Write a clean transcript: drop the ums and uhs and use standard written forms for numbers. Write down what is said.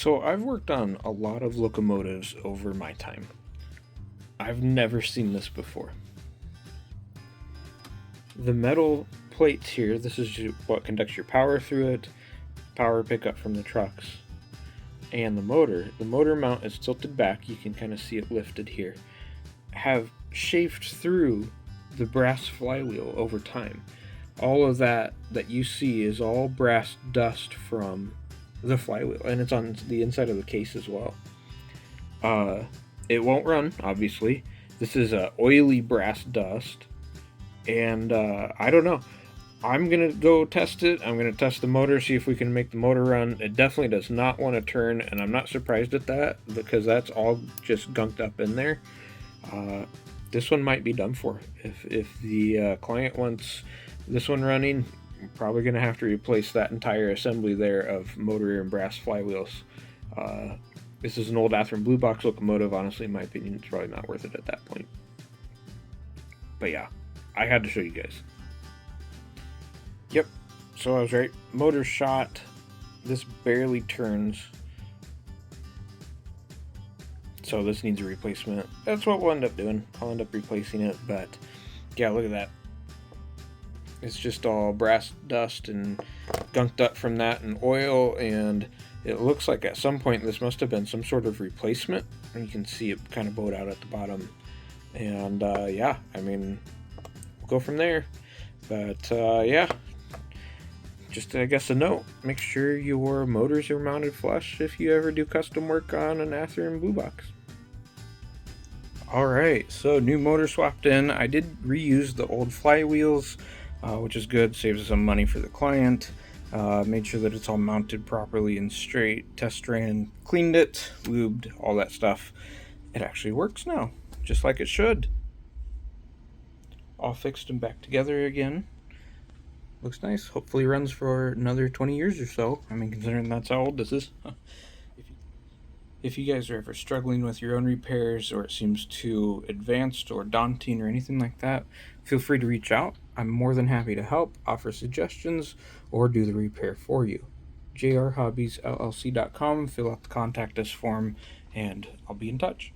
So I've worked on a lot of locomotives over my time. I've never seen this before. The metal plates here, this is what conducts your power through it, power pickup from the trucks, and the motor mount is tilted back, you can kind of see it lifted here, have chafed through the brass flywheel over time. All of that you see is all brass dust from the flywheel, and it's on the inside of the case as well. It won't run, obviously. This is oily brass dust, and I don't know. I'm gonna go test it. I'm gonna test the motor, see if we can make the motor run. It definitely does not want to turn, and I'm not surprised at that because that's all just gunked up in there. This one might be done for. If the client wants this one running, I'm probably gonna have to replace that entire assembly there of motor and brass flywheels. This is an old Athearn blue box locomotive. Honestly, in my opinion, it's probably not worth it at that point. But yeah, I had to show you guys. Yep, so I was right. Motor shot. This barely turns. So this needs a replacement. That's what we'll end up doing. I'll end up replacing it, but yeah, look at that. It's just all brass dust and gunked up from that and oil, and it looks like at some point this must have been some sort of replacement. And you can see it kind of bowed out at the bottom. And yeah, I mean, we'll go from there. But yeah, just I guess a note, make sure your motors are mounted flush if you ever do custom work on an Athearn blue box. Alright, so new motor swapped in. I did reuse the old flywheels, which is good, saves some money for the client. Made sure that it's all mounted properly and straight, test ran, cleaned it, lubed, all that stuff. It actually works now, just like it should. All fixed and back together again. Looks nice. Hopefully runs for another 20 years or so. I mean, considering that's how old this is. If you guys are ever struggling with your own repairs, or it seems too advanced or daunting or anything like that, feel free to reach out. I'm more than happy to help, offer suggestions, or do the repair for you. jrhobbiesllc.com, fill out the contact us form, and I'll be in touch.